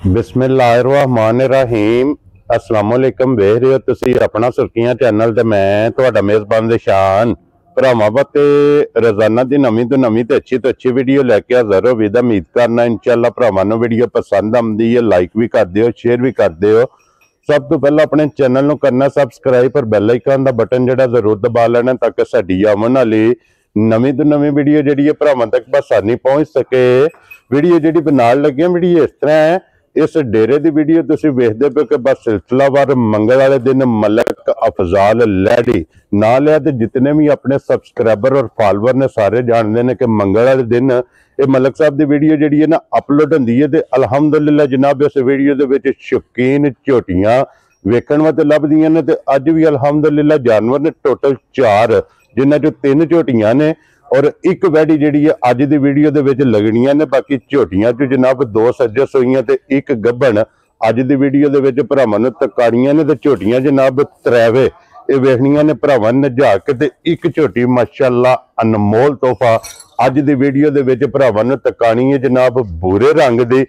बिस्मिल्लाहिर्रहमानिर्रहीम अस्सलामुअलैकुम वेख रहे हो तुसी अपना सुर्खियां चैनल ते मैं तुहाडा मेज़बान निशान भरावां ते रोजाना की नवीं तो नवीं ते अच्छी वीडियो लैके हाज़र हो विदा उम्मीद करना इंशाअल्लाह भरावां नूं वीडियो पसंद आउंदी है लाइक भी कर दिओ शेयर भी कर दिओ। सब तो पहले अपने चैनल नूं करना सबसक्राइब और बैल आइकन दा बटन जिहड़ा जरूर दबा लेना ताकि साडी आउण वाली नवीं तो नवीं वीडियो जिहड़ी है भरावां तक आसानी पहुंच सके। वीडियो जिहड़ी बनाउण लगे वीडियो इस तरह है इस डेरे की वीडियो तुसी वेखदे पे कि बस सिलसिलावार मंगल वाले दिन मलक अफजाल लैडी ना लिया तो जितने भी अपने सबसक्राइबर और फॉलोअर ने सारे जानते हैं कि मंगल वाले दिन ये मलक साहब की वीडियो जी है ना अपलोड होंदी है। अलहमदुलिल्लाह जनाब इस वीडियो के शौकीन झोटियां वेखण वास्ते लभदियां ने अज भी अलहमदुलिल्लाह जानवर ने टोटल 4 जिन्हां चों 3 झोटियां ने और एक वैडी जी है अज की वीडियो के लगनिया ने। बाकी झोटियां चो जनाब 2 सज्जर सोईयां ते एक गब्बन अज की वीडियो के भरावां नूं तकाणियां ने। झोटियां जनाब 3 ये वेखनियां ने भरावां नजा के एक झोटी माशाअल्लाह अनमोल तोहफा अज की वीडियो के भरावां नूं तकाणी है जनाब भूरे रंग की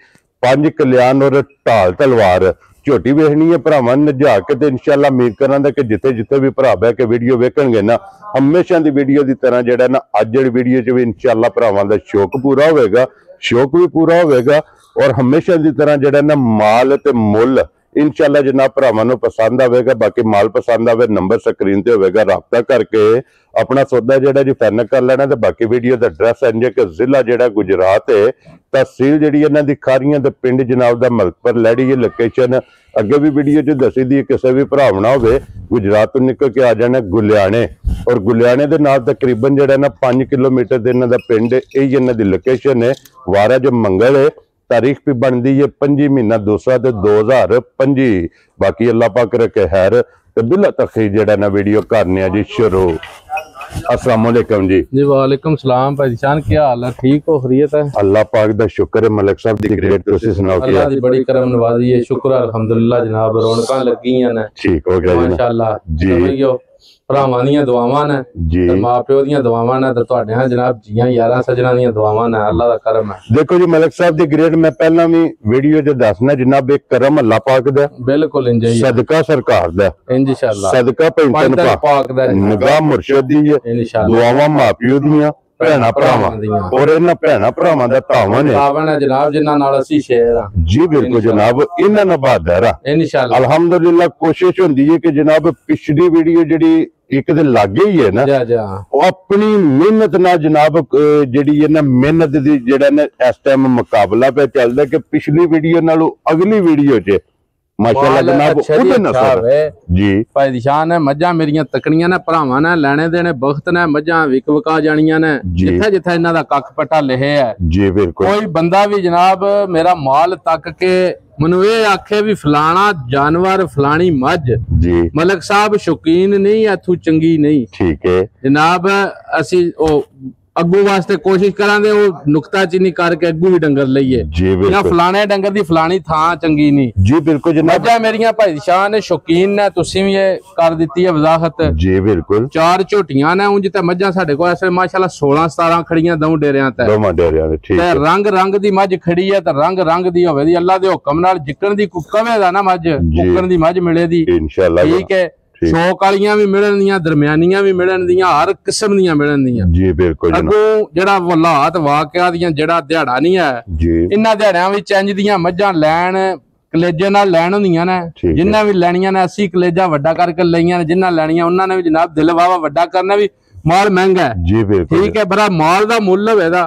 5 कल्याण और ढाल तलवार झोटी वेखनी है भरावां नजा के इंशाअल्लाह उम्मीद करा कि जिथे जिथे भी भरा बह के वीडियो वेखणगे ना हमेशा की वीडियो की तरह जो ना अज वाली वीडियो च भी इंशाअल्लाह भरावां दा शौक पूरा होगा शौक भी पूरा होगा और हमेशा की तरह जो ना माल ते मुल इंशाअल्लाह जनाब भरावां नूं पसंद आएगा। बाकी माल पसंद आवे नंबर स्क्रीन ते होगा राबता करके अपना सौदा जिहड़ा जी फाइनल कर लेना। तो बाकी वीडियो का एड्रैस इंज कि जिला जिहड़ा गुजरात है तहसील जिहड़ी इन्हां दी खारियां ते पिंड जनाब दा मलकपुर लैड़ी है लोकेशन अगे भी वीडियो च दसी दी किसी भी भरावना होवे गुजरात तो निकल के आ जाना गुलियाने और गुलियाने दे नाल तकरीबन जिहड़ा ना 5 किलोमीटर दे इन्हां दा पिंड यही इन्हां दी लोकेशन है। वारा जो मंगल है तारीख भी बनती है 5 महीना दूसरा 2025। बाकी अल्लाह पाक रखे खैर तो बिला तखी जड़ा ना वीडियो करने जी शुरू। अस्सलाम वालेकुम जी। वालेकुम सलाम भाई जान क्या हाल है ठीक हो खैरियत है? अल्लाह पाक दा शुक्र है मलक साहब दी ग्रेट तुसी सुनाओ क्या? अल्लाह दी बड़ी करम नवाजी है शुक्र अल्हम्दुलिल्लाह जनाब रौनकां लगियां ने ठीक हो गया माशाअल्लाह जी। भरावां दीयां दुआवां ने जी मां प्यो दीयां दुआवां ने ते तुहाडे जनाब जियां यारां सजना दीयां दुआवां ने अल्लाह दा करम है। देखो जी मलक साहब दी ग्रेट मैं पहला भी वीडियो च दसना जनाब एक करम अल्लाह पाक दा बिल्कुल इंज सदका सरकार दा इंशाअल्लाह सदका पैंतन पाक दा निगाह मुर्शिद दी इंशाअल्लाह दुआवां मां प्यो दीयां भैणा भरावां और इन्हां भैणा भरावां दा तावन है जनाब जिन्हां नाल असीं शेर हां जी बिल्कुल जनाब इन्हां नाल बहादुर हां इंशाअल्लाह अल्हम्दुलिल्लाह। कोशिश हुंदी है कि जनाब पिछली वीडियो जिहड़ी एक दिन लागे ही है ना अपनी मेहनत ना जनाब जी है ना मेहनत दी जेड़ा ना इस टाइम मुकाबला पे चलदा कि पिछली वीडियो नालों अगली वीडियो च माशाअल्लाह जनाब उहदे नाल जी भाई शान है मज्जां मेरियां तकड़ियां ने भरावां ने लेने देने बख्त ने मज्जां विक विका जानियां ने जिथे जिथे इन्हां दा कख पट्टा लिखे है जी बिल्कुल। कोई बंदा भी जनाब मेरा माल तक के मनु ये आखे भी फलाना जानवर फलानी मझ जी मलक साहब शौकीन नहीं इथों चंगी नहीं ठीक है जनाब असी अगू वास्ते कोशिश करांगे नुकताचीनी करके अगू भी डंगर लईए या फलाने डंगर दी फलानी थां चंगी नहीं जी बिल्कुल जनाब मेरियां भाई शाह ने शौकीन ने तुसी भी ये कर दित्ती है वजाहत जी बिल्कुल। 4 झोटियां ने उंज ते मज्जां साडे कोल ऐसे माशाअल्लाह 16-17 खड़ियां दऊं डेरियां ते ठीक है रंग रंग दी मझ खड़ी है ते रंग रंग दी होवे दी अल्लाह दे हुक्म नाल जिक्कन दी कुकवे दा ना मझ कुकन दी मझ मिले दी इंशाअल्लाह ठीक है। शौक वालियां भी मिलन दियां दरमियानियां भी मिलन दियां हर किस्म दियां मिलन दियां जी बिल्कुल। अगों जेड़ा वलात वाकया दियां जेड़ा दिहाड़ा नहीं है जी इन्हां दिहाड़ियां विच इंज दियां मझां लैण कलेजे नाल लैण हुंदियां ने जिन्हां भी लैणियां ने 80 कलेजा वड्डा करके लईयां ने जिन्हां लैणियां उन्हां ने भी जनाब दिल वावा वड्डा करना भी माल महंगा है जी बिल्कुल ठीक है बड़ा माल दा मुल होवेगा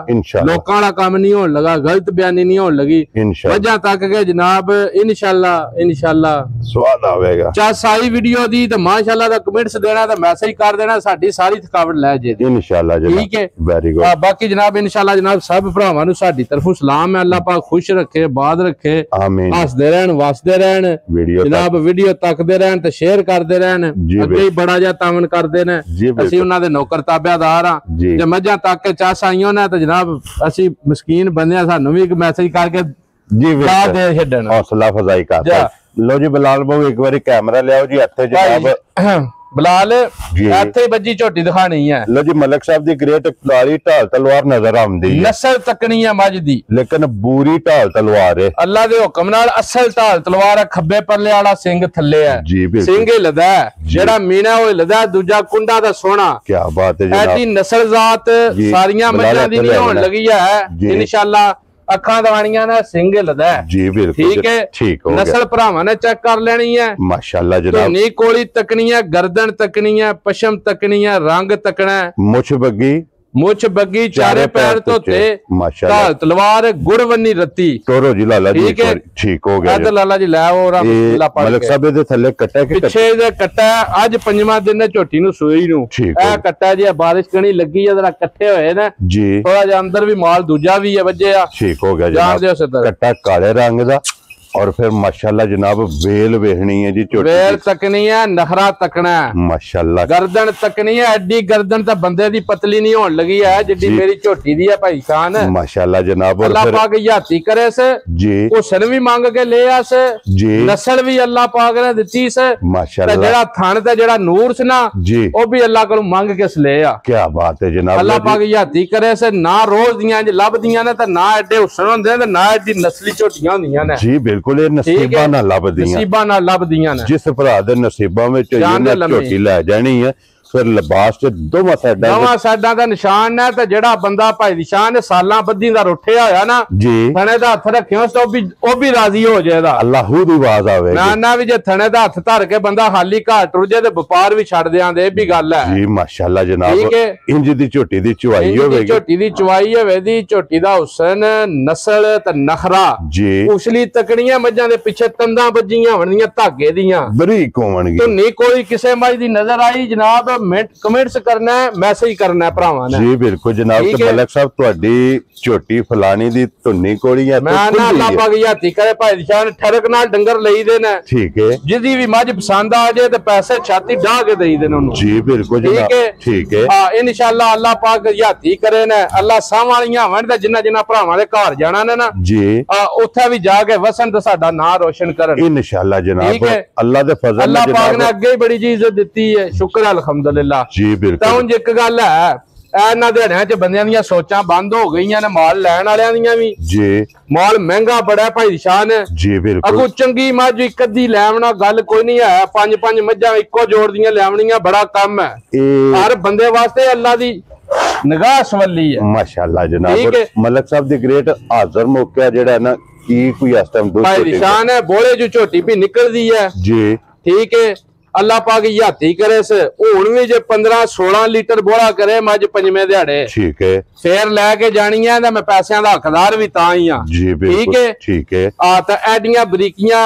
लोकां दा काम नहीं होण लगा गलत बयानी नहीं होण लगी वजह तक के जनाब इंशाअल्लाह इंशाअल्लाह स्वाद आवेगा। चा सारी वीडियो दी ते माशाअल्लाह दा कमेंट्स देना ते मैसेज कर देना साडी सारी थकावट लै जे इंशाअल्लाह ठीक है वेरी गुड। बाकी जनाब इंशाअल्लाह जनाब सब भरावां नूं साडी तरफों सलाम है अल्लाह पाक खुश रखे बाद रखे आमीन हसदे रहन वसदे रहन जनाब वीडियो तकदे रहन ते शेयर करदे रहन अगे ही बड़ा जा तावन करदे ने असीं उन्हां दे करताबेदार जो मझा तक के चास आईओ ने तो जनाब असी मस्कीन बंदे सानू भी मैसेज करके जी हौसला अफजाई कर लो जी। बिलाल भाऊ एक बार कैमरा लियाओ जी इत्थे जनाब ਬਲਾਲ ਇੱਥੇ ਵੱਜੀ ਝੋਟੀ ਦਿਖਾਣੀ ਹੈ। ਲੋ ਜੀ ਮਲਕ ਸਾਹਿਬ ਦੀ ਗ੍ਰੇਟ ਕਾਲੀ ਢਾਲ ਤਲਵਾਰ ਨਜ਼ਰ ਆਉਂਦੀ ਹੈ, ਨਸਲ ਤੱਕਣੀ ਹੈ ਮੱਝ ਦੀ, ਲੇਕਿਨ ਬੂਰੀ ਢਾਲ ਤਲਵਾਰ ਹੈ। ਅੱਲਾ ਦੇ ਹੁਕਮ ਨਾਲ ਅਸਲ ਢਾਲ ਤਲਵਾਰ ਹੈ। ਖੱਬੇ ਪਰਲੇ ਵਾਲਾ ਸਿੰਘ ਥੱਲੇ ਹੈ, ਸਿੰਘ ਹਿਲਦਾ ਜਿਹੜਾ ਮੀਨਾ ਉਹ ਹਿਲਦਾ, ਦੂਜਾ ਕੁੰਡਾ ਦਾ ਸੋਹਣਾ। ਕੀ ਬਾਤ ਹੈ ਜਨਾਬ। ਐਡੀ ਨਸਲ ਜ਼ਾਤ ਸਾਰੀਆਂ ਮੱਝਾਂ ਦੀ ਨਹੀਂ ਹੋਣ ਲੱਗੀ ਹੈ ਇਨਸ਼ਾਅੱਲਾ। ਅੱਖਾਂ ਦਵਾਣੀਆਂ ਨੇ ਸਿੰਘ ਹਿਲਦਾ ਜੀ, ਬਿਲਕੁਲ ਠੀਕ ਹੈ। ਠੀਕ ਹੋ ਗਿਆ। ਨਸਲ ਭਰਾਵਾਂ ਨੇ ਚੈੱਕ ਕਰ ਲੈਣੀ ਹੈ ਮਾਸ਼ਾਅੱਲਾ ਜਨਾਬ। ਧੁਨੀ ਕੋਲੀ ਤੱਕਣੀ ਹੈ, ਗਰਦਨ ਤੱਕਣੀ ਹੈ, ਪਸ਼ਮ ਤੱਕਣੀ ਹੈ, ਰੰਗ ਤੱਕਣਾ ਹੈ, ਮੁੱਛ ਬੱਗੀ, ਮੁੱਛ ਬੱਗੀ, ਚਾਰੇ ਪੈਰ ਧੋਤੇ, ਮਾਸ਼ਾਅੱਲਾ ਢਾਲ ਤਲਵਾਰ, ਗੁੜਵੰਨੀ ਰੱਤੀ। ਤੋਰੋ ਜੀ ਲਾਲਾ ਜੀ, ਠੀਕ ਹੋ ਗਿਆ। ਇੱਧਰ ਲਾਲਾ ਜੀ ਲੈ ਉਹ ਮਲਕ ਸਾਹਿਬ ਦੇ ਥੱਲੇ ਕੱਟਾ ਕਿ ਪਿੱਛੇ ਦੇ ਕੱਟਾ ਅੱਜ ਪੰਜਵਾਂ ਦਿਨ ਹੈ ਝੋਟੀ ਨੂੰ ਸੂਈ ਨੂੰ। ਇਹ ਕੱਟਾ ਜੀ ਬਾਰਿਸ਼ ਕਣੀ ਲੱਗੀ ਜਰਾ ਇਕੱਠੇ ਹੋਏ ਨੇ ਜੀ, ਥੋੜਾ ਜਿਹਾ ਅੰਦਰ ਵੀ ਮਾਲ ਦੂਜਾ ਵੀ ਹੈ ਵੱਜਿਆ। ਠੀਕ ਹੋ ਗਿਆ ਜਨਾਬ। ਕੱਟਾ ਕਾਲੇ ਰੰਗ ਦਾ और फिर माशाल्लाह जनाब वेल वेखनी है जी, वेल तकनी है, नखरा तकना है माशाल्लाह, गर्दन तकनी है। एडी गर्दन तो बंदे दी पतली नहीं होने लगी है जिड्डी मेरी झोटी दी है भाई शान माशाल्लाह जनाब। और अल्लाह पाक याती करे से जी, हुसन भी मांग के ले आस जी, नस्ल भी अल्लाह पाक ने दिती से माशाल्लाह। जेड़ा थान ते जेड़ा नूर से ना जी, ओ भी अल्लाह कोलों मांग के ले आ। क्या बात है जनाब। अल्लाह पाक याती करे से ना रोज दियां लभदियां ने ते ना एडे हुसन होंदे ने, ना एडी नस्ली झोटियां होंदियां ने जी, बिल्कुल नसीबा ना लभदियां ने। जिस भरा दे नसीबां विच झोटी लै जानी है फिर लिबास च दोवां साइडां दा निशान है। ते जेड़ा बंदा भाई दी शान सालां बद्धी दा रुठिया होया ना जी, थणे दा हथ रखियो ओ भी राजी हो जाएगा। अल्लाहू दी आवाज आवे ना भी जे थणे दा हथ धर के बंदा हाली घाट टुर जाए ते व्यापार भी छड़ देंदे, भी गल है जी माशाल्लाह जनाब। इंज दी झोटी दी चुवाई होवेगी, झोटी दी चुवाई होवेगी, झोटी दा हुसन नस्ल ते नखरा जी, उछली तकड़ियां मज्जां दे पिछे तंदां बज्जियां होणगीਆਂ धागे दियां बरीक होणगी। धुनी कोई किसे मज दी नजर आई जनाब कमेंट्स करना है, मैसेज करना है भरावां ने जी, बिल्कुल जनाब। तो मलक साहब तुहाडी झोटी फलानी दी धुनी कोली है, मैं ना अल्लाह पाक याती करे भाई शान ठरक नाल डंगर लई दे ने, ठीक है। जिदी भी मज पसंद आ जाए ते पैसे छाती ढा के देई देन ओनू जी, बिल्कुल जनाब, ठीक है। हां इंशाअल्लाह अल्लाह पाक याती करे ने, अल्लाह साह वालियां होवन ते जिन्ना जिन्ना भरावां दे घर जाना ने ना जी, उत्थे भी जाके वसन ते साडा नाम रोशन करन इंशाअल्लाह जनाब। अल्लाह दे फजल अल्लाह पाक ने अगे बड़ी जी इज्जत दित्ती है, शुक्र अल्हम्दुलिल्लाह जी, बिल्कुल। तां एक गल है ਇਹਨਾਂ ਦਿਹਾੜਿਆਂ ਚ ਬੰਦਿਆਂ ਦੀਆਂ ਸੋਚਾਂ ਬੰਦ ਹੋ ਗਈਆਂ ਨੇ, ਮਾਲ ਲੈਣ ਵਾਲਿਆਂ ਦੀਆਂ ਵੀ ਜੀ, ਮਾਲ ਮਹਿੰਗਾ ਬੜਾ ਭਾਈ ਸ਼ਾਨ ਜੀ, ਬਿਲਕੁਲ। ਅਗੋ ਚੰਗੀ ਮੱਝ ਇੱਕ ਅੱਧੀ ਲੈਵਣਾ ਗੱਲ ਕੋਈ ਨਹੀਂ ਹੈ, ਪੰਜ ਪੰਜ ਮੱਝਾਂ ਇੱਕੋ ਜੋੜ ਦੀਆਂ ਲੈਵਣੀਆਂ ਬੜਾ ਕੰਮ ਹੈ। ਹਰ ਬੰਦੇ ਵਾਸਤੇ ਅੱਲਾ ਦੀ ਨਿਗਾਹ ਸਵੱਲੀ ਹੈ ਮਾਸ਼ਾਅੱਲਾ ਜਨਾਬ। ਮਲਕ ਸਾਹਿਬ ਦੀ ਗ੍ਰੇਟ ਹਾਜ਼ਰ ਮੌਕਾ ਜਿਹੜਾ ਨਾ ਕੀ ਕੋਈ ਇਸ ਟਾਈਮ ਦੋ ਭਾਈ ਸ਼ਾਨ ਹੈ, ਬੋਲੇ ਜੋ ਝੋਟੀ ਵੀ ਨਿਕਲਦੀ ਹੈ ਜੀ, ਠੀਕ ਹੈ। अल्लाह पाक याती करे से हुण भी जे 15-16 लीटर बोला करे मज पंजवें दिहाड़े ठीक है, फिर लैके जानी है मैं पैसों का हकदार भी तां ही जी, ठीक है ठीक है। तो एडियां बरीकियां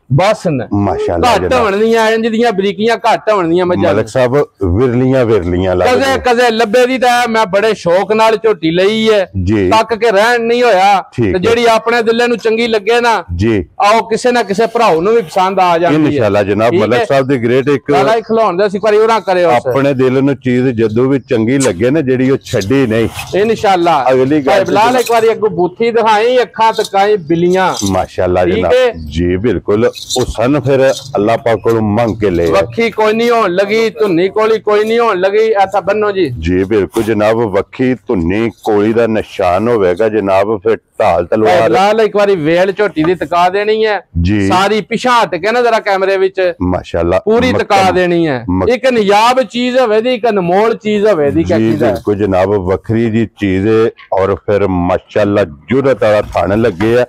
बस ने माशाअल्लाह घट होणदियां, इंज दियां बरीकियां घट होणदियां मज्जां मलक साहब विरलियां कदे कदे लब्बे दी तां मैं बड़े शौक नाल झोटी लई है जी, तक के रहन नहीं होया ते जेड़ी अपने दिले नु चंगी लगे ना जी, आओ किसे ना किसे भराओ नु भी पसंद आ जांदी है इंशाअल्लाह जनाब। मलक साहब दी ग्रेट एक वाला खिलाउण दे सी पर ओरा करे अपने दिल नु चीज जदों भी चंगी लगे ना जेड़ी ओ छड्डी नहीं इंशाअल्लाह। अगली गल बिलाल एक बारी अगो बूथी दिखाई, अखां तकाई बिलियां माशाअल्लाह जनाब जी, बिल्कुल। उसन फिर अल्लाह पाक को मंग के ले वक्खी कोई नहीं होने लगी, धुनी कोली कोई नहीं होने लगी, ऐसा बनो जी जी, बिल्कुल जनाब। वक्खी धुनी कोली दा निशान होवेगा जनाब, फिर ढाल तलवार लाल एक बारी वेल झोटी दी तका देनी है जी, सारी पिछा हट के ना जरा कैमरे विच माशाअल्लाह पूरी तका देनी है। एक नियाब चीज होवे दी, एक अनमोल चीज होवे दी जी, बिल्कुल जनाब। वखरी जी चीज है और फिर माशाअल्लाह जुरत वाला थान लगे है।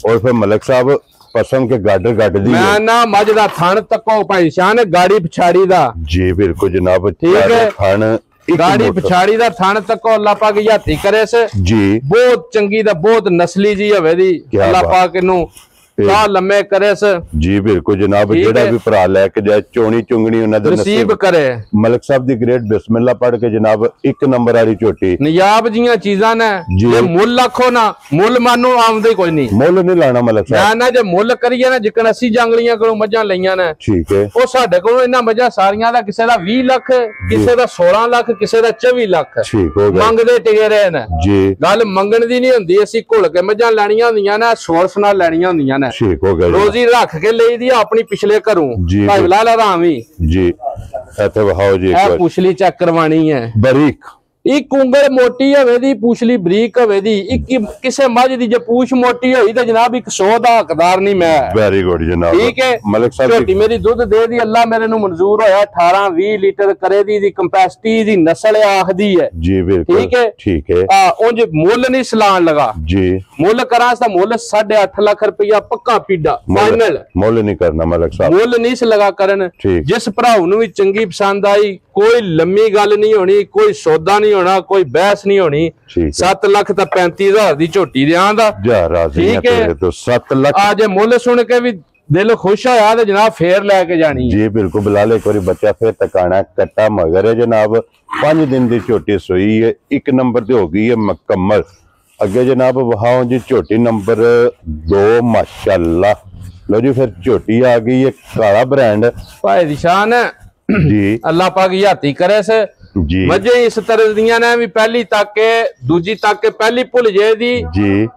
और फिर मलक साहब पसंद के गाडर गाड दी मैं ना मज दा थान तको भाई शान गाड़ी पिछाड़ी दा जी, बिल्कुल जनाब, ठीक है। थान गाड़ी पिछाड़ी दा थान तको अल्लाह पाक याती करे से जी, बहुत चंगी दा बहुत नस्ली जी हवे दी, अल्लाह पाक इनू लम्बे करे से जी, बिल्कुल जनाब। जेड़ा भी भरा लैके जाए चोनी चुंगनी उन्हां दे नसीब करे। मलक साहब दी ग्रेट बिस्मिल्लाह पढ़ के जनाब एक नंबर वाली झोटी नियाब जियां चीजां ने जे मुल आखो ना मुल मानो आमदे कोई नहीं, मुल नहीं लाना मलक साहब ना जे मुल करिए ना जिकन 80 जंगलियां कोलों मੱਝਾਂ लईयां ने ठीक है, ओ साडे कोलों इन्हां मੱਝਾਂ सारियां दा किसे दा 20 लाख, किसे दा 16 लाख, किसे दा 24 लाख ठीक हो गया मंगदे टिके रहे ने जी। गल मंगण दी नहीं हुंदी, ਅਸੀਂ ਘੁल के मੱਝਾਂ ਲੈਣੀਆਂ ਹੁੰਦੀਆਂ ने सोर्स नाल ਲੈਣੀਆਂ ਹੁੰਦੀਆਂ ने ठीक हो गया रोजी रख के ले दी अपनी पिछले घरों भाई बिलाल रामी जी इथे वहाओ जी पुछली चेक करवानी है बारीक एक ਉਂਗਲ मोटी होवे दी पूछली बरीक होवे दी एक किसे मझ दी जे पूछ मोटी होई ते जनाब 100 दा हकदार नहीं मैं वेरी गुड जनाब ठीक है मलिक साहब छोटी मेरी दूध दे दी अल्लाह मेरे नु मंजूर होया 18-20 लीटर करे दी कैपेसिटी दी नस्ल आखदी है जी बिल्कुल ठीक है हां उंज मुल नहीं सलान लगा जी मुल करा सा मुल 8.5 लाख रुपया पक्का पीड़ा फाइनल मुल नहीं करना मलिक साहब मुल नहीं से लगा करन जिस भराऊ नु भी चंगी पसंद आई कोई लम्मी गल नहीं होनी कोई सौदा नहीं होना कोई बहस नहीं होनी 7 लाख तो 35,000 दी झोटी दा ठीक है तो 7 लाख आज मुल सुन के भी दिल खुश होया ते जनाब फेर लेके जानी जी बिल्कुल बिलाल एक बार बच्चा फिर टकाना कट्टा मगर है जनाब 5 दिन दी झोटी सोई है 1 नंबर ते हो गई है मुकम्मल अगे जनाब वहां जी झोटी नंबर 2 माशाल्लाह लो जी फिर झोटी आ गई है काला ब्रांड भाई निशान जी अल्लाह पाक याती करे से जी मजे इस तरह दियां ने भी पहली तक के दूजी तक के पहली भुल जे दी जी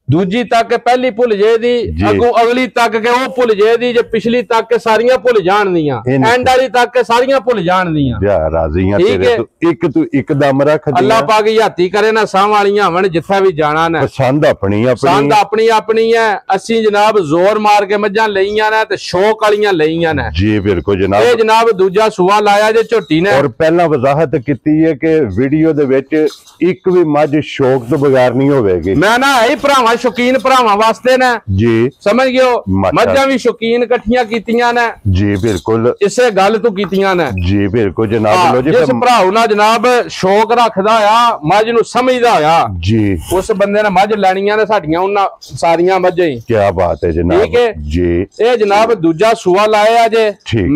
दूजी तक के पहली भुल जे दी अगू अगली तक के वो भुल जे दी जे पिछली तक के सारियां भुल जान दियां एंड वाली तक के सारियां भुल जान दियां या राज़ियां तेरे तू एक दम रख दिया अल्लाह पाक याती करे ना साह वालियां हवन जिथे भी जाना ने पसंद अपनी अपनी है असि जनाब जोर मार के मज्जां लईयां ने ते शौक वालियां लईयां ने जी बिल्कुल जनाब ये जनाब दूजा सुआ लाया जे झोटी ने और पहला वजाहत कीती है कि वीडियो दे विच एक भी मझ शौक तो बगैर नहीं होवेगी मैं ना है भरावां शौकीन भरावां वास्ते ने जी समझ गयो मज्जां भी शौकीन इकट्ठियां कीतियां ने जी बिल्कुल इसे गल तो कीतियां ने जी बिल्कुल जनाब लो जी जिस भराऊ ना जनाब शौक रखदा होया मझ नु समझदा होया जी उस बंदे ने मझ लैणियां ने साडियां उन्हां सारियां मज्जां ही क्या बात है जनाब ठीक है जी ए जनाब दूजा सुआ लाया जे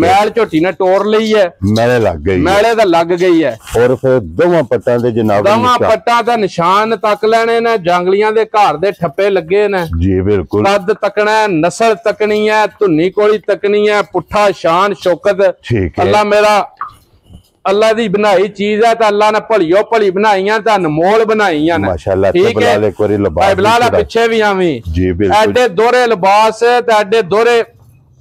मैल झोटी ने टोर लई है मैले लग गई है और फिर दोवां पट्टां दे जनाब दोवां पट्टां दा निशान तक लेने ने जंगलियां दे घर दे ठप्पे लगे ने जी बिल्कुल कद तकना है नस्ल तकनी है धुनी कोली तकनी है पुठा शान शौकत अल्लाह मेरा अल्लाह दी बनाई चीज है तो अल्लाह ने भलियो भली बनाई ते अनमोल बनाई ने माशाअल्लाह ठीक है बिलाल पिछे भी आवी जी बिल्कुल एडे दोहरे लिबास ते एडे दोहरे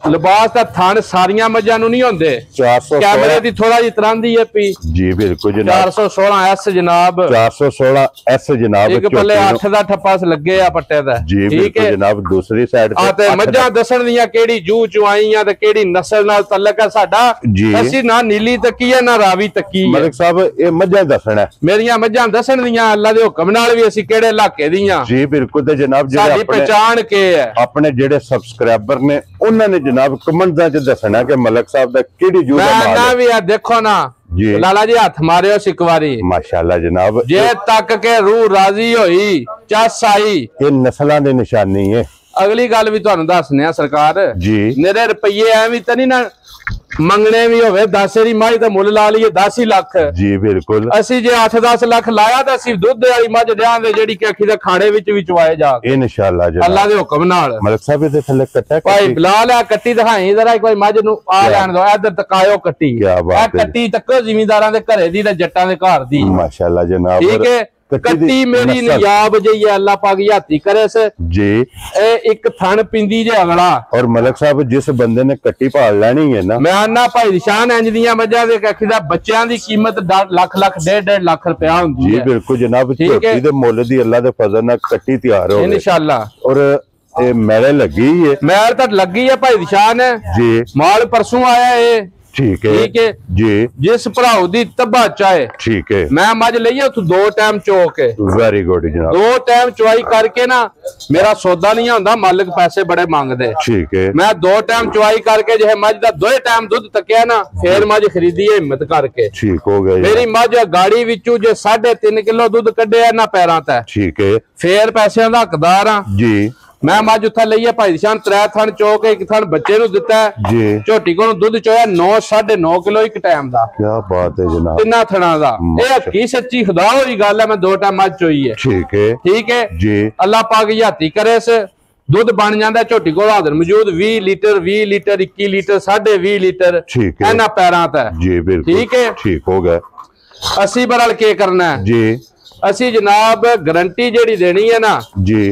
लिबास दा थान सारियां मज्जां नु नहीं होंदे 400 कैमरे दी थोड़ा जी तरांदी है पी जी बिल्कुल जनाब 416 एस जनाब 416 एस जनाब एक पल्ले 8 दा ठप्पा लगे आ पट्टे दा जी ठीक है जनाब दूसरी साइड ते मज्जां दसन दियां केड़ी जू चुआईयां ते केड़ी नस्ल नाल तल्लक है साडा असि ना नीली तकी है ना रावी तकी है मलिक साहब ए मज्जां दसना मेरियां मज्जां दसन दियां अल्लाह दे हुक्म नाल भी असि केड़े इलाके दियां जी बिल्कुल ते जनाब जेड़े अपनी पहचान के है अपने जेड़े सब्सक्राइबर ने उन्हां ने जनाब कमेंट च दसना कि मलिक साहब दा केड़ी जू दा माल है भी देखो ना जी लाला जी हाथ मारियो एक बारी माशाल्लाह जनाब जे तक के रूह राजी होई चस आई ये नस्लां दी निशानी है अगली गल भी तुहानू दसने सरकार जी मेरे रुपये एवं तो नहीं ना मंगने भी होवे 10 दी मझ दा मुल ला लीए 10 ही लाख जी बिल्कुल असि जे 8-10 लाख लाया तो असि दुध वाली मझ देंगे जेडी कखी दे खाड़े विच भी चवाए जा इंशाअल्लाह अल्लाह दे हुक्म नाल मलिक साहब दे थल्ले कट्टा भाई बिलाल आ कट्टी दिखाई जरा एक बार मझ नु आ लैण दो इधर तकायो कट्टी आ कट्टी तक जिमींदारां दे घरे दी ते जट्टां दे घर दी माशाअल्लाह जनाब ठीक है कट्टी मेरी नियाब जई है अल्लाह पाक याती करे से जी ए एक थन पिंदी जे अगला और मलिक साहब जिस बंदे ने कट्टी पाल लेनी है ना मैं आना भाई निशान इंज दियां मज्जां दे कखी दा बच्चों की कीमत 1.5 1.5 लाख रुपया हुंदी है जी बिल्कुल जनाब झोटी दे मुल दी अल्लाह दे फजल नाल कट्टी तैयार हो इंशाअल्लाह और ए मैल लगी है मैल तो लगी है भाई निशान है जी माल परसों आया है ठीक है जी जिस भराऊ दी तब्बा चाहे ठीक है मैं मझ लईए तू 2 टाइम चोक है वेरी गुड जनाब 2 टाइम चवाई करके ना मेरा सौदा नहीं होंदा मालिक पैसे बड़े मांगदे ठीक है मैं 2 टाइम चवाई करके जो है मझ दा 2 टाइम दूध तकिया ना फिर मझ खरीदी है हिम्मत करके ठीक हो गया मेरी मझ गाड़ी विचू जो 3.5 किलो दूध कढ़िया ना पैरां ते ठीक है फिर पैसे दा हकदार हां जी मैं मझ उत्थे लईए भाई निशान 3 थन चोक एक थन बच्चे नु दिता जी झोटी को दूध चोया 9-9.5 किलो एक टाइम दा क्या बात है जनाब तिन्ना थना दा ए हकी सच्ची खुदा होई गल है मैं 2 टाइम मझ चोई है ठीक है जी अल्लाह पाक याती करे से दूध बन जाता झोटी को हाजिर मौजूद 20 लीटर 21 लीटर 20.5 लीटर इन्हां पैरां ते जी बिल्कुल ठीक है ठीक हो गया 80 बरल के करना है जी असी जनाब गारंटी जेड़ी देनी है ना जी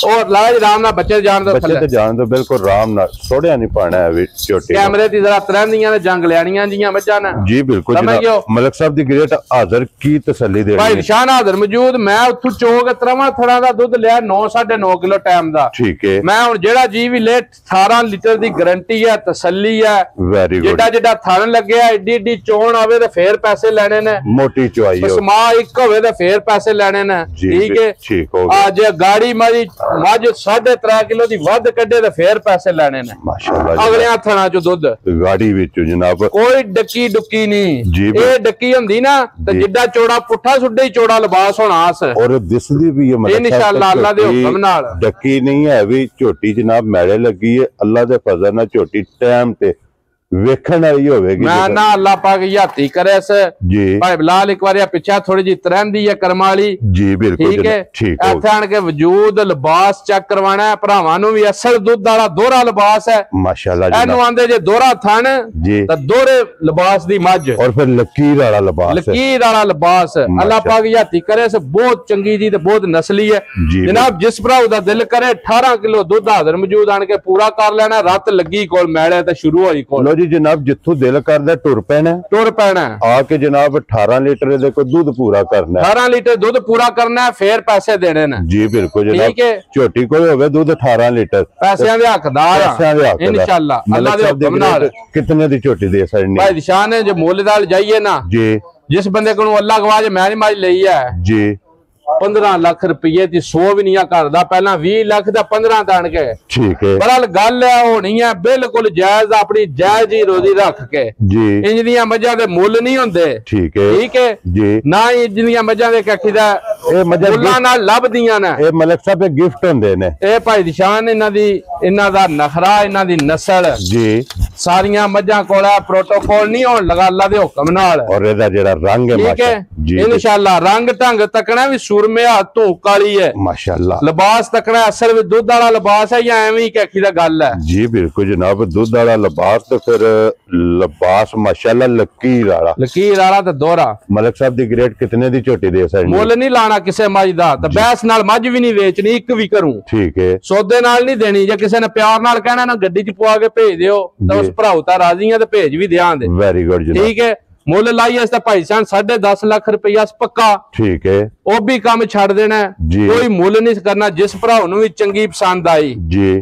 और लाज आराम नाल बच्चे जान दो बच्चे ते जान दो बिल्कुल आराम नाल सोड़िया नहीं पाना है वी छोटे कैमरे दी जरा तरंदियां ने जंग लियानियां जियां मज्जां ने जी बिल्कुल जनाब मलिक साहब दी ग्रेट हाजिर की तसल्ली दे भाई निशान हाजिर मौजूद मैं उथों चोग तरवा थड़ा दा दूध लिया 9.5 किलो टाइम दा ठीक है मैं हुन जेड़ा जी भी ले 18 लीटर दी गारंटी है तसल्ली है वेरी गुड जेड़ा जेड़ा थन लगे एडी एडी चोण आवे ते फिर पैसे लेने ने मोटी चवाई हो समा एक होवे ते फिर पैसे लेने ने ठीक है ठीक हो आज गाड़ी मारी मज 3.5 किलो दी वध कड्डे ते फिर पैसे लेने ने माशाअल्लाह अगले थणा चो दुध गाड़ी विच जनाब कोई डक्की डुक्की नहीं ए डक्की हुंदी ना ते जिड्डा चौड़ा पुट्ठा सुड्डे ही चौड़ा लिबास होना आस और दिसदी भी है मतलब इंशाअल्लाह अल्लाह दे हुक्म नाल डक्की नहीं है भी झोटी जनाब मैले लगी है अल्लाह दे फजल नाल झोटी टाइम ते वेखण वाली होवेगी मैं ना अल्लाह पाक याती करे जी भाई बिलाल एक बार पिछा थोड़ी जी तरंदी है कर्मा वाली जी बिल्कुल ठीक है ठीक है आण के वजूद लिबास चेक करवाना है भरावां नु भी असल दुध वाला दोहरा लिबास है माशाल्लाह एनु आंदे जे दोहरा थन ते दोहरे लिबास दी मज और फिर लकीर वाला लिबास अल्लाह पाक याती करे बहुत चंगी जी ते बहुत नस्ली है जनाब जिस भराऊ दा दिल करे 18 किलो दुध हाजिर मौजूद आन के पूरा कर लेना रात लगी कोल मैले ते शुरू होई कोल जनाब जिथों दिल करदा टुर पैना आके जनाब 18 लीटर दे कोई दूध पूरा करना 18 लीटर दूध पूरा करना है फिर पैसे देने ने जी बिल्कुल जनाब छोटी कोई होवे दूध 18 लीटर पैसे दे हकदार इंशाअल्लाह अल्लाह दे हुक्म नाल कितने दी छोटी दे सकनी भाई निशान जो मुल्ल नाल जाइए ना जी जिस बंदे को अल्लाह गवाज मैं नहीं माज लई है जी 15 लाख रुपये की 100 भी नहीं करदा पहला 20 लाख दा 15 तन के ठीक है बहरहाल गल है होनी है बिल्कुल जायज अपनी जायज ही रोजी रख के जी इंज दियां मज्जां दे मुੱਲ नहीं होंदे ठीक है जी ना ही इंज दियां मज्जां दे कखीदा ए मज्जां मुੱਲਾਂ नाल लभदियां ने ए मलिक साहब गिफ्ट होंदे ने ए भाई निशान इन्हां दा नखरा इन्हां दी नस्ल जी सारियां मज्जां कोल प्रोटोकॉल नहीं होण लगा अल्लाह दे हुक्म नाल और एदा जेड़ा रंग है माशाअल्लाह इंशाअल्लाह रंग ढंग तकना भी सुरमे धूक काली है माशाअल्लाह लिबास तकना असल में दूध वाला लिबास है या एवं ही कैखी दा गल है जी बिल्कुल जनाब दूध वाला लिबास तो फिर लिबास माशाअल्लाह लकीर वाला ते दोहरा मलिक साहब दी ग्रेड कितने दी छोटी दे सकदे मुੱਲ नहीं लाना किसे मज दा ते बैस नाल मज भी नहीं बेचनी एक भी करूं ठीक है सौदे नाल नहीं देनी जे किसे ने प्यार नाल कहना ना गड्डी च पवा के भेज दियो तो उस भराऊ ता राजी है ते भेज भी दियां दे वेरी गुड जनाब ठीक है मुੱਲ लाइए भाई सान 10.5 लाख रुपया पक्का ठीक है वो भी काम छड़ देना कोई मुੱਲ नहीं करना जिस भराऊ नूं भी चंगी पसंद आई जी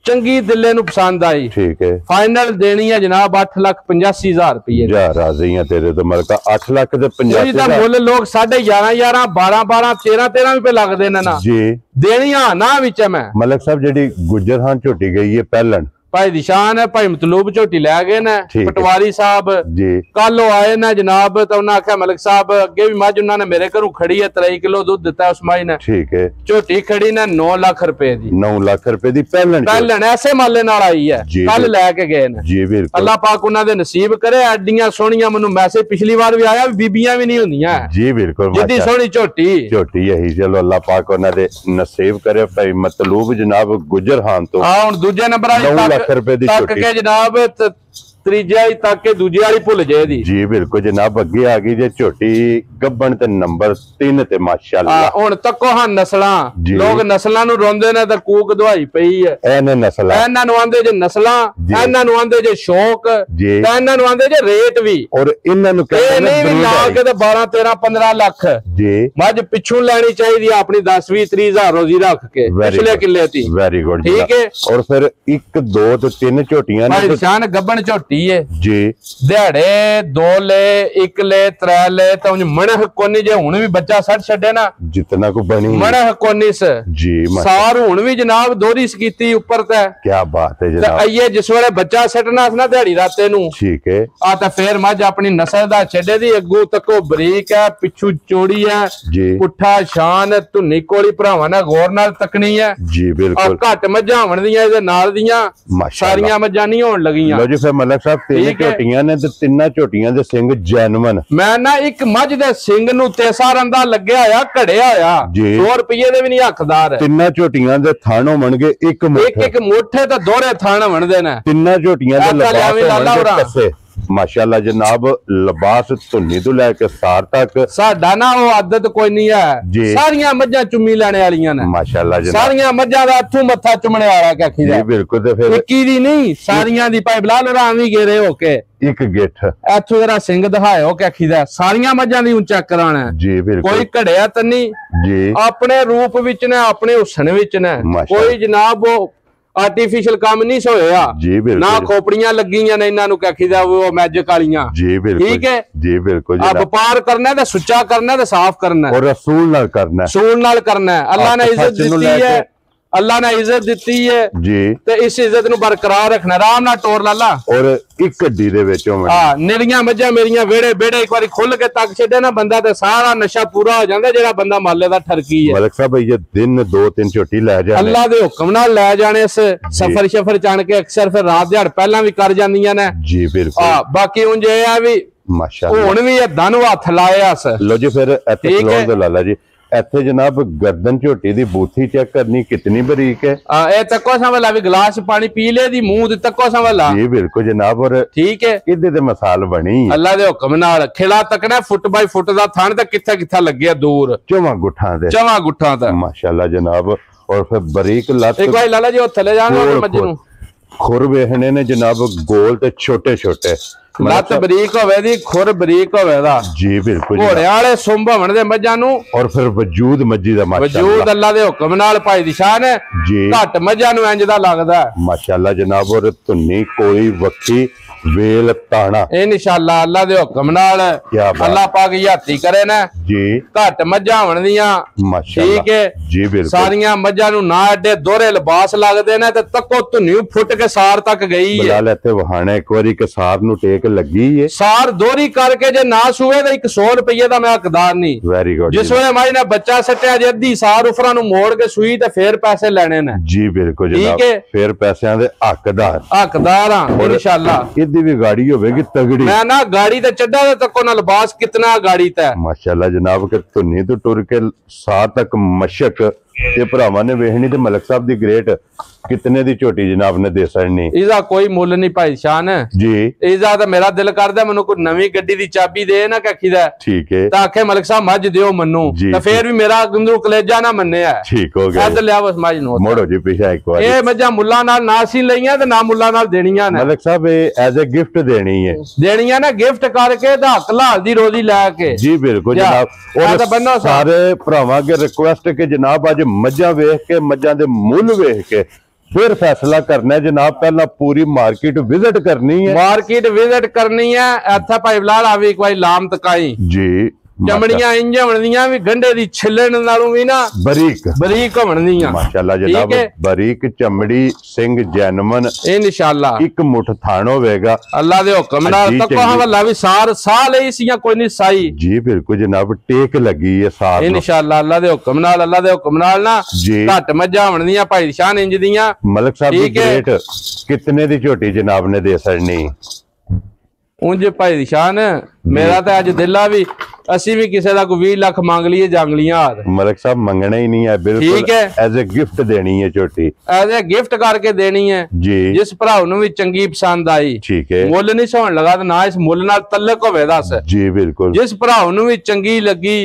चंगी दिले नूं पसंद आई ठीक है फाइनल देनी है जनाब 8,85,000 रुपये जा राजी है तेरे तो मलका 8,85,000 दा मुੱਲ लोग 11.5 12 13 रुपए लगदे ने ना जी देनी हां ना विच मैं मलिक साहब जेडी गुजर खान झोटी गई है पहलन भाई निशान है भाई मतलूब झोटी लै गए ने पटवारी साहब जी कल आए ना जनाब तो उन्हें आख्या मलिक साहब अगे भी मज उन्होंने मेरे घरों खड़ी है 3 किलो दूध दिता उस माई ने ठीक है झोटी खड़ी ने 9 लाख रुपए दी 9 लाख रुपए दी पहलन ऐसे माले नाल आई है कल लैके गए ने जी बिल्कुल अल्लाह पाक उन्हां दे नसीब करे एडियां सोहणियां मैनूं मैसेज पिछली बार भी आया बीबियां भी नहीं हुंदियां जी बिल्कुल जिद्दी सोहणी झोटी यही चलो अल्लाह पाक उन्हां दे नसीब करे भाई मतलूब जनाब गुजर खान तो हां हुण दूजे नंबर आई तक के जनाब त्रीजा ही तक के दूजे वाली भुल जाए दी जी बिल्कुल जनाब अगे आ गई जे झोटी गब्बन ते नंबर 3 ते माशाअल्लाह हुन तको हां नस्लां लोग नस्लां नु रोंदे ने ते कूक दवाई पई है एने नस्लां एना नु आंदे जे नस्लां एना नु आंदे जे शौक ते एना नु आंदे जे रेट भी और इन्हां नु कहंदे ने ला के ते 12 13 15 लाख जी मज पिछू लेनी चाहिए अपनी 10 20 30 हजार रोजी रख के पिछले किले ती वेरी गुड ठीक है और फिर 1 2 ते 3 झोटियां ने निशान गब्बन झोटी जी दिहाड़े 2 ले 1 ले 3 ले तो मणह कोनी जे हुण भी बच्चा सट छड्डे ना जितना को बनी मणह कोनी से जी सार हुण भी जनाब दोहरी सकीती ऊपर ते क्या बात है जनाब आइए जिस वेले बच्चा सटना ना दिहाड़ी राते नु ठीक है आ ता फिर मज अपनी नस्ल दा छड्डे दी अगू तको बरीक है पिछू चौड़ी है जी पुठा शान धुनी कोली भरावां ने गौर नाल तकनी है जी बिल्कुल घट मज्जां होण दियां इहदे नाल दियां सारियां मज्जां नहीं होण लगियां लो जी फिर मलिक साहब 3 झोटियां ने ते 3 झोटियां दे सिंग जैनवन मैं ना एक मझ दे सिंग नु तेसा रंदा लगया होया घड़िया होया 100 रुपये दे भी नहीं हकदार 3 झोटियां दे थण होणगे एक मोठे ते दोहरे थण बनदे ने 3 झोटियां दे लबास माशाल्लाह जनाब लिबास धुन्नी तो लैके सार तक साडा ना वो आदत कोई नहीं है सारियां मज्जां चुम्मी लेने वालियां ने माशाल्लाह सारियां मज्जां दा हथों मत्था चुमने वाला क्या खीदा जी बिल्कुल ते फिर इक्की दी नहीं सारियां दी भाई बिलाल रावी घेरे होके एक गिठ इथों जरा सिंह दिखाओ क्या खीदा सारियां मज्जां दी चेक कराना जी बिल्कुल कोई घड़िया तो नहीं जी अपने रूप विच ने अपने हुसन विच ने कोई जनाब वो आर्टिफिशियल काम नहीं सोया जी बिल्कुल ना खोपड़ियां लगियां ने इन्हां नूं क्या खीदा वो मैजिक वालियां जी बिल्कुल ठीक है जी बिल्कुल अब व्यापार करना है तो सुच्चा करना है तो साफ करना है और रसूल नाल करना है रसूल नाल करना है अल्लाह ने इज्जत दी है अल्लाह ने इज्जत दी है जी ते इस इज्जत नूं बरकरार रखना आराम नाल टोर लाला और एक गड्डी दे विच हां निरियां मज्जां मेरियां वेड़े बेड़े एक बारी खुल के तक छड्डे ना बंदा ते सारा नशा पूरा हो जांदा जेड़ा बंदा माले दा ठरकी है मलिक साहब ये दिन 2-3 झोटी ले जाने अल्लाह दे हुक्म नाल ले जाने सफर शफर चाण के अक्सर फिर रात दिहाड़ पहला भी कर जांदियां ने जी बिल्कुल हां बाकी उंज ये है भी माशाअल्लाह हुण भी धन हथ लाया अस लो जी फिर इत्थे क्लोज दे लाला जी इत्थे जनाब गर्दन झोटी दी बूथी चेक करनी कितनी बरीक है ए तको संवला भी गिलास पानी पी ले दी मुंह दी तको संवला जी बिल्कुल जनाब और ठीक है इदे ते मिसाल बनी अल्लाह दे हुक्म नाल खिला तकना फुट बाय फुट दा थान ते किथे किथे लगे दूर चौवा गुठा ते माशाल्लाह जनाब और फिर बरीक लत एक भाई लाला जी ओ थले जाना मज्जे नु खुर वेखने ने जनाब गोल ते छोटे छोटे लत बरीक होवे दी खुर बरीक होवे दा जी बिल्कुल घोड़े वाले सुंभ होवन दे मज्जां नूं और फिर वजूद मज्जी दा माशाअल्लाह वजूद अल्लाह दे हुक्म नाल भाई दी शान है जी घट मज्जां नूं इंज दा लगदा माशाअल्लाह जनाब और धुन्नी कोई वक्की वेल ताना इंशाअल्लाह अल्लाह दे हुक्म नाल अल्लाह पाक याती करे ना जी घट मज्जां होवन दियां माशाअल्लाह ठीक है जी बिल्कुल सारियां मज्जां नूं ना एडे दोहरे लिबास लगदे ने ते तको धुन्नी फुट के सार तक गई है बिलाल इत्थे वहाने एक वारी के सार नूं टेक लगी है सार दोहरी करके जे ना सुवे तो 100 रुपये दा मैं हकदार नहीं वेरी गुड जिस वे माई ने बच्चा सट्टिया जे अद्धी सार उफरा नूं मोड़ के सुई ते फिर पैसे लेने ने जी बिल्कुल जनाब फिर पैसियां दे हकदार हां इंशाअल्लाह इदी भी गाड़ी होवेगी तगड़ी मैं ना गाड़ी ते चड्डा ते तको ना लिबास कितना गाड़ी ते माशाअल्लाह जनाब के धुन्नी तो टुर के सार तक मशक ये भरावां ने वेखनी ते मलिक साहब दी ग्रेट कितने दी झोटी जनाब ने दे सकनी इसदा कोई मुल नहीं भाई शान जी इसदा तो मेरा दिल करदा मैनू कोई नवी गड्डी दी चाबी दे ना कखीदा ठीक है ताके मलिक साहब मज दियो मन्नू ते फिर भी मेरा गंदू कलेजा ना मन्ने है ठीक हो गया इधर ले बस मज नो मोड़ो जी पीछे एक बार ए मजा मुल्ला नाल नासी लईयां ते ना मुल्ला नाल देनियां ने मलिक साहब एज ए गिफ्ट देनी है ना गिफ्ट करके दा हक लाल दी रोजी लेके जी बिल्कुल जनाब और सारे भरावां के रिक्वेस्ट के जनाब आज मज्जा वेख के मज्जा दे मुल वेख के फिर फैसला करना है जनाब पहला पूरी मार्केट विजिट करनी है इत्थे भाई बिलाल आवी एक बार लाम तकाई जी चमड़ियां इंज होणदियां भी गंढे दी छिलण नालों भी ना बरीक होणदियां माशाअल्लाह जनाब बरीक चमड़ी सिंह जैनमन इंशाअल्लाह एक मुठ थान होवेगा अल्लाह दे हुक्म नाल तको हवाला भी सार साह लई सीयां कोई नहीं साई जी बिल्कुल जनाब टेक लगी है सार इंशाअल्लाह अल्लाह दे हुक्म नाल ना घट मज्जां होणदियां भाई शान इंज दियां मलिक साहब दी ग्रेट कितने दी झोटी जनाब ने दे सकनी उंज भाई शान मेरा तो अज दिल आ भी असी भी किसी का 20 लाख मांग लीए जंगलियां हार मलिक साहब मंगना ही नहीं है बिल्कुल ठीक है एज ए गिफ्ट देनी है झोटी एज ए गिफ्ट करके देनी है जी जिस भराव नूं भी चंगी पसंद आई ठीक है मुल नहीं सोहण लगा तो ना इस मुल नाल तल्लक होवे दस जी बिल्कुल जिस भराव नूं भी चंगी लगी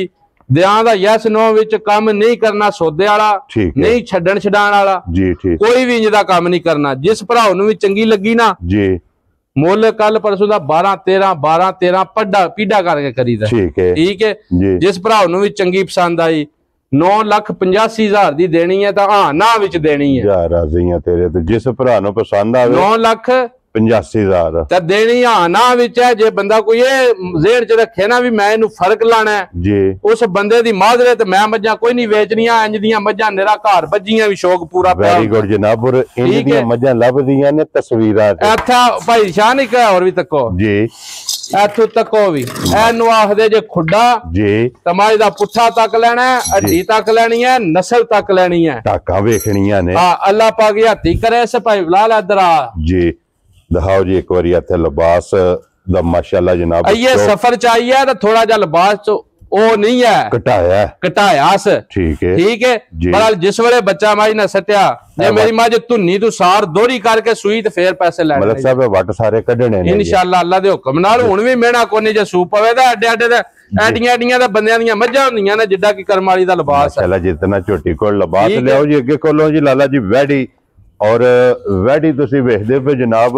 दियां दा यस नो विच काम नहीं करना सौदे वाला नहीं छड्डण छडाण वाला जी ठीक कोई भी इंज दा काम नहीं करना जिस भराव नूं भी चंगी लगी ना जी मुल कल परसों का 12-13 पीढ़ा करके करीदा ठीक है जिस भरा भी चंगी पसंद आई 9,85,000 दी देनी है तो हाँ ना विच देनी है राजी है तेरे तो जिस भरा पसंद आवे 9,85,000 देनी हाँ ना विच है जे बंदा कोई जेहन च रखे ना भी मैं इनू फर्क लाना है जी उस बंदे दी माजरे ते मैं मज्जां कोई नहीं बेचनियां इंज दियां मज्जां निरा घर बज्जियां भी शौक पूरा वेरी गुड जनाब और इंज दियां मज्जां लभदियां ने तस्वीरां इत्थे भाई शान इक और भी तको जी इथों तको भी एनू आखदे जे खुड्डा जी तमाज दा पुट्ठा तक लेना है हड्डी तक लेनी है नस्ल तक लेनी है टाका वेखनियां ने हां अल्लाह पाक हत्ती करे इस भाई बिलाल इधर आ जी दिखाओ जी एक बार इत्थे लिबास दा माशाअल्लाह जनाब ये सफर चाहिए तो थोड़ा जा लिबास ਉਹ ਨਹੀਂ ਹੈ, ਘਟਾਇਆ ਠੀਕ ਹੈ ਪਰ ਜਿਸ ਵੇਲੇ ਬੱਚਾ ਮਾਈ ਨਾ ਸਟਿਆ ਜੇ ਮੇਰੀ ਮੱਝ ਧੁੰਨੀ ਤੂੰ ਸਾਰ ਦੋਹਰੀ ਕਰਕੇ ਸੂਈ ਤੇ ਫੇਰ ਪੈਸੇ ਲੈਣੇ ਮਲਕ ਸਾਹਿਬ ਵੱਟ ਸਾਰੇ ਕੱਢਣੇ ਨੇ ਇਨਸ਼ਾਅੱਲਾ ਅੱਲਾ ਦੇ ਹੁਕਮ ਨਾਲ। ਹੁਣ ਵੀ ਮਿਹਣਾ ਕੋਨੀ ਜੇ ਸੂਪ ਪਵੇ ਤਾਂ ਅੱਡੇ ਅੱਡੇ ਦੇ ਐਡੀਆਂ ਦਾ ਬੰਦਿਆਂ ਦੀਆਂ ਮੱਝਾਂ ਹੁੰਦੀਆਂ ਨੇ ਜਿੱਡਾ ਕਿ ਕਰਮ ਵਾਲੀ ਦਾ ਲਿਬਾਸ ਹੈ। ਮਾਸ਼ਾਅੱਲਾ ਜਿਤਨਾ ਝੋਟੀ ਕੋਲ ਲਿਬਾਸ ਲਿਆਓ ਜੀ ਅੱਗੇ ਕੋਲੋਂ ਜੀ ਲਾਲਾ ਜੀ ਵੈੜੀ और वैडी तुसी वेखदे पे जनाब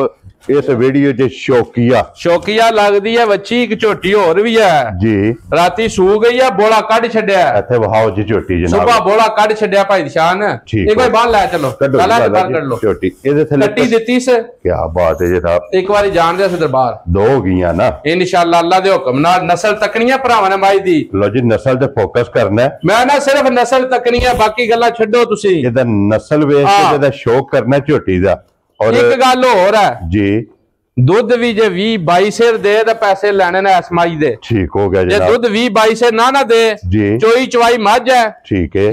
इस वीडियो च शौकिया लगदी है बच्ची एक झोटी और भी है जी राती सू गई है बोला कट छड्या इथे वहाओ जी झोटी जनाब सुबह बोला कट छड्या भाई शान एक बार बाहर ले चलो लाला के बाहर कर लो झोटी इदे थले कट्टी देती से क्या बात है जी साहब एक बारी जान दे से दरबार दो हो गईयां ना इंशाअल्लाह अल्लाह दे हुक्म नाल नस्ल तकनियां भरावां ने माई दी लो जी नस्ल ते फोकस करना है मैं ना सिर्फ नस्ल तकनियां बाकी गल्लां छड्डो तुसी इदा नस्ल वेख के इदा शौक करना झोटी दा। और एक गल होर है जी दुध भी जे 20-22 सेर दे ते पैसे लेने ने असमाई दे ठीक हो गया जनाब। जे दुध 20-22 सेर ना दे जी चोई चवाई मझ है ठीक है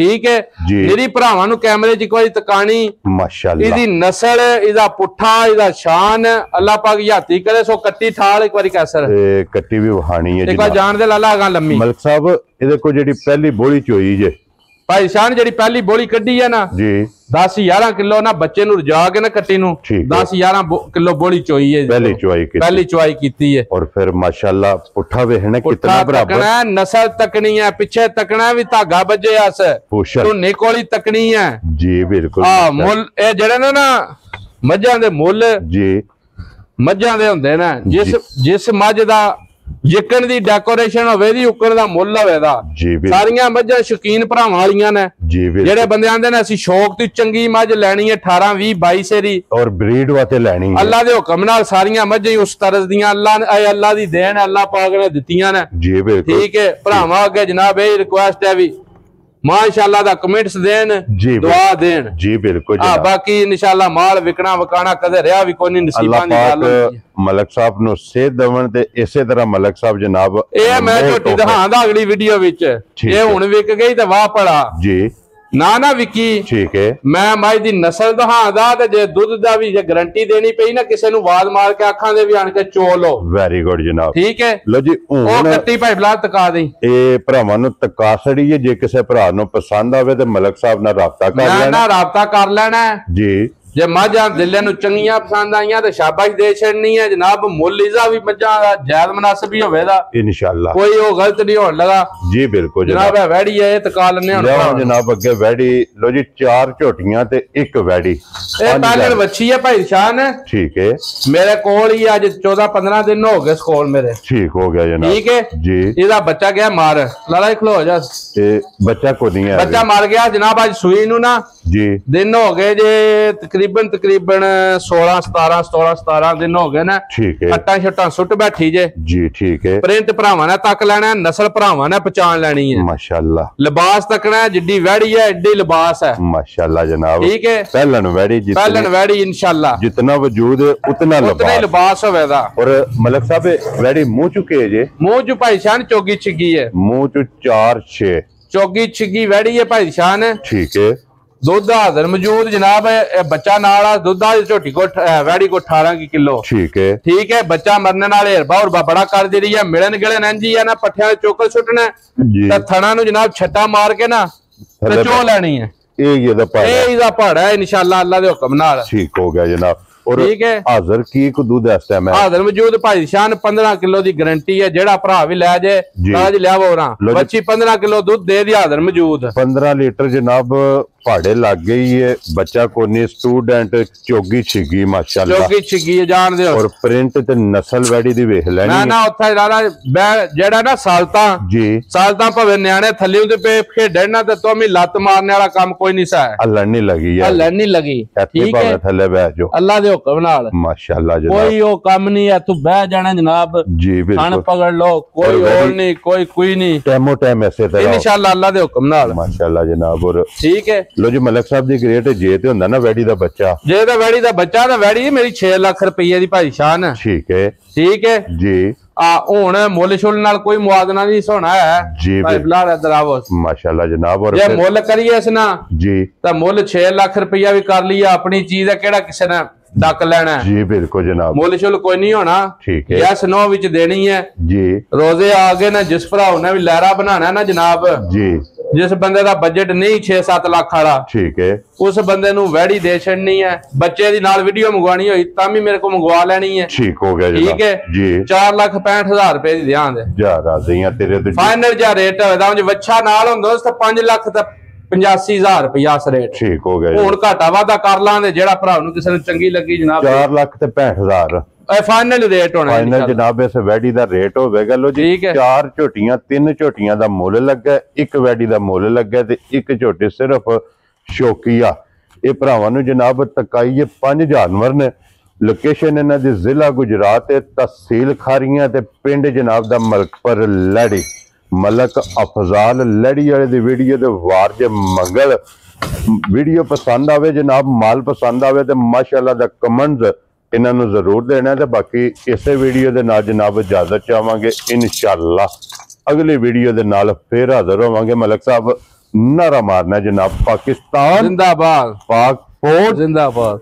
जी मेरी भरावां नू कैमरे च कोई तकानी माशाअल्लाह इदी नस्ल इदा पुठा इदा शान अल्लाह पाक याती करे सो कट्टी ठाल एक बारी कैसर कट्टी भी वहानी है एक बार जान दे लाला गा लम्मी मलिक साहब इदे को जेडी पहली बोली चोई जे भाई शान जेडी पहली बोली कड्डी है ना जी 10-11 किलो ना बच्चे नू रजा के ना कट्टी नू 10-11 किलो बोली चोई है पहली चुवाई कीती है। और फिर माशाल्लाह पुठा वेखना कितना बराबर नस्ल तकनी है पीछे तकना भी धागा बजे अस धुन्नी कोली तकनी है जी बिल्कुल। हां मुल ए जेड़े ने ना मझां दे मुल जी मझां दे हुंदे ने जिस मझ दा जिकन दी डेकोरेशन होवे दी उकन दा मुल होवे दा सारियां मझां शौकीन भरावां वालियां ने जेड़े बंदे आंदे ने असीं शौक दी चंगी मझ लैनी है 18-20-22 सेरी और ब्रीड वास्ते लैनी है अल्लाह दे हुक्म नाल सारियां मझां ही उस तरह दियां अल्लाह दी देन अल्लाह पाक ने दित्तियां ने जी बिल्कुल ठीक है। भरावां अगे जनाब ये रिक्वेस्ट है भी माशाअल्लाह दा कमेंट्स देन दुआ देन जी बिल्कुल। हां बाकी इंशाअल्लाह माल विकना वकाना कदे रहा भी कोई नसीबां दी गल होंदी है। मलक साहब नु सेहत दवन ते इसे तरह मलक साहब जनाब ए मैं झोटी दिखांदा अगली वीडियो विच ये हुण विक गई ते वाह पड़ा जी ना ना विकी ठीक है मैं माई दी नस्ल दहांदा ते जे दुध दा भी जे गारंटी देनी पई ना किसे नु आवाज मार के आखां दे भी आन के चो लो वेरी गुड जनाब ठीक है। लो जी हुण ओ कट्टी भाई बला तका दे ए भरावां नु तका छड़ी है जे किसे भरा नु पसंद आवे ते मलक साहब नाल राबता कर लेना ना राबता कर लेना जी जे मझां दिले नु चंगियां पसंद आईयां ते शाबाश दे छड़नी है जनाब। मुल इजा भी मझां दा जायज मुनासिब ही होवे दा इंशाअल्लाह कोई ओ गलत नहीं होण लगा जी बिल्कुल जनाब। वैड़ी है ये तका लने हुण जनाब अगे वैड़ी लो जी 4 झोटियां ते एक वैड़ी ए पालन वच्छी है भाई शान ठीक है मेरे कोल ही आज 14-15 दिन हो गए स्कूल मेरे ठीक हो गया जनाब ठीक है जी। इदा बच्चा गया मार लाला खलो जा ए बच्चा को नहीं है बच्चा मार गया जनाब आज सुई नु ना जी दिन हो गए जे तकरीबन 16-17 दिन हो गए ना ठीक है। हट्टा छट्टा सुट बैठी जे जी ठीक है। प्रिंट भरावां ने तक लेना नस्ल भरावां ने पहचान लेनी है माशाअल्लाह। लिबास तकना है जिड्डी वैड़ी है एडी लिबास है माशाअल्लाह जनाब ठीक है। पहलन वैड़ी इंशाअल्लाह जितना वजूद है उतना लिबास होवेगा। और मलक साहब वैड़ी मुंह चुके जे मुंह चु भाई शान चोगी छिगी है मुंह चु 4-6 चोगी छिगी वैड़ी है भाई शान ठीक है। दुध हाजिर मौजूद जनाब बच्चा नाल दुध झोटी को वैड़ी को 18 किलो ठीक है। बच्चा मरने नाल हेरबा और बड़ा कर दी रही है मिलन गिलन इंजी है ना पट्ठियां चोकल सुटना ते थणा नु जनाब छट्टा मार के ना ते चो लेनी है ये पहाड़ है इंशाअल्लाह अल्लाह दे हुक्म नाल ठीक हो गया जनाब। और ठीक है हाजिर की को दूध इस टाइम है हाजिर मौजूद भाई शान 15 किलो दी गारंटी है जेड़ा भरा भी ले जाए आज लियावो ना बच्ची 15 किलो दूध दे दी हाजिर मौजूद 15 लीटर जनाब पहाड़े लग गई है बच्चा कोनी स्टूडेंट चोगी छिगी माशाअल्लाह चोगी छिगी जान दे और प्रिंट ते नस्ल वैड़ी दी वेख लेनी ना ना ओथे लाला जेड़ा ना सालता भावे न्याणे थल्ले उदे पे खेडण ना ते तोमी लत मारने वाला काम कोई नहीं सा हलन नहीं लगी ठीक है थल्ले बैठ जो अल्लाह दे हुक्म नाल माशाअल्लाह जनाब कोई ओ काम नहीं है तू बैठ जाना जनाब जी बिल्कुल पकड़ लो कोई और नहीं कोई नहीं टाइमो टाइम ऐसे तरह इंशाअल्लाह अल्लाह दे हुक्म नाल माशाअल्लाह जनाब। और ठीक है लो जी मलक साहब दी ग्रेट जे ते हुंदा ना वैड़ी दा बच्चा जे दा वैड़ी दा बच्चा दा वैड़ी मेरी 6 लाख रुपए दी भाई शान ठीक है जी। हुण मुल शुल नाल कोई मुआवजा नहीं सोना है जी भाई बिलाल इधर आओ माशाअल्लाह जनाब। और जे मुल करिए इस ना जी ता मुल 6 लाख रुपया भी कर लिया अपनी चीज है केड़ा किसे ने ਡੱਕ ਲੈਣਾ ਜੀ ਬਿਲकुल जनाब ਮੁੱਲ ਸ਼ੁੱਲ ਕੋਈ ਨਹੀਂ ਹੋਣਾ ठीक है ਯਸ ਨੋ ਵਿੱਚ ਦੇਣੀ ਹੈ जी ਰੋਜ਼ੇ ਆ ਗਏ ਨਾ ਜਿਸ ਭਰਾ ਨੇ ਵੀ ਲਹਿਰਾ ਬਣਾਣਾ ਨਾ ਜਨਾਬ जी ਜਿਸ ਬੰਦੇ ਦਾ ਬਜਟ ਨਹੀਂ 6-7 ਲੱਖ ਵਾਲਾ ठीक है ਉਸ ਬੰਦੇ ਨੂੰ ਵੈੜੀ ਦੇ ਛੱਡਣੀ ਹੈ ਬੱਚੇ ਦੀ ਨਾਲ ਵੀਡੀਓ ਮੰਗਵਾਣੀ ਹੋਈ ਤਾਂ ਵੀ ਮੇਰੇ ਕੋਲ ਮੰਗਵਾ ਲੈਣੀ ਹੈ ठीक हो गया ठीक है जी 4,65,000 रुपए ਦੀ ध्यान ਦੇ जा राजी हैं तेरे तो ਫਾਈਨਲ ਜਾਂ ਰੇਟ ਹੋਦਾ ਜੇ ਵੱਛਾ ਨਾਲ ਹੁੰਦਾ ਉਸ ਤਾਂ 5,85,000 ਰੁਪਇਆ ਸ ਰੇਟ ठीक हो गया ਹੁਣ ਘਾਟਾ ਵਾਧਾ ਕਰ ਲਾਂਗੇ ਜਿਹੜਾ ਭਰਾ ਨੂੰ ਕਿਸੇ ਨੂੰ ਚੰਗੀ ਲੱਗੀ ਜਨਾਬ 4,65,000 ਇਹ ਫਾਈਨਲ ਰੇਟ ਹੋਣਾ ਫਾਈਨਲ ਜਨਾਬ ਇਸ ਵੈਡੀ ਦਾ ਰੇਟ ਹੋਵੇਗਾ ਲੋ ਜੀ ਠੀਕ ਹੈ 4 ਝੋਟੀਆਂ 3 ਝੋਟੀਆਂ ਦਾ ਮੁੱਲ ਲੱਗਾ ਇੱਕ ਵੈਡੀ ਦਾ ਮੁੱਲ ਲੱਗਾ ਤੇ ਇੱਕ ਝੋਟੀ ਸਿਰਫ ਸ਼ੌਕੀਆ ਇਹ ਭਰਾਵਾਂ ਨੂੰ ਜਨਾਬ ਤਕਾਈਏ 5 ਜਾਨਵਰ ਨੇ ਲੋਕੇਸ਼ਨ ਇਹਨਾਂ ਦੀ ਜ਼ਿਲ੍ਹਾ ਗੁਜਰਾਤ ਤੇ ਤਹਿਸੀਲ ਖਾਰੀਆਂ ਤੇ ਪਿੰਡ ਜਨਾਬ ਦਾ ਮਲਕਪੁਰ ਲੜੀ ਮਲਕ ਅਫਜ਼ਾਲ ਲੜੀ ਵਾਲੇ ਦੀ ਵੀਡੀਓ ਦੇ ਵਾਰ ਜੇ ਮੰਗਲ ਵੀਡੀਓ ਪਸੰਦ ਆਵੇ ਜਨਾਬ ਮਾਲ ਪਸੰਦ ਆਵੇ ਤੇ ਮਾਸ਼ਾਅੱਲਾ ਦਾ ਕਮੈਂਟਸ ਇਹਨਾਂ ਨੂੰ ਜ਼ਰੂਰ ਦੇਣਾ ਤੇ ਬਾਕੀ ਇਸੇ ਵੀਡੀਓ ਦੇ ਨਾਲ ਜਨਾਬ ਇਜਾਜ਼ਤ ਚਾਹਾਂਗੇ ਇਨਸ਼ਾਅੱਲਾ ਅਗਲੀ ਵੀਡੀਓ ਦੇ ਨਾਲ ਫੇਰ ਹਾਜ਼ਰ ਹੋਵਾਂਗੇ ਮਲਕ ਸਾਹਿਬ ਨਾਰਾ ਮਾਰਨਾ ਜਨਾਬ ਪਾਕਿਸਤਾਨ ਜ਼ਿੰਦਾਬਾਦ ਪਾਕ ਫੌਜ ਜ਼ਿੰਦਾਬਾਦ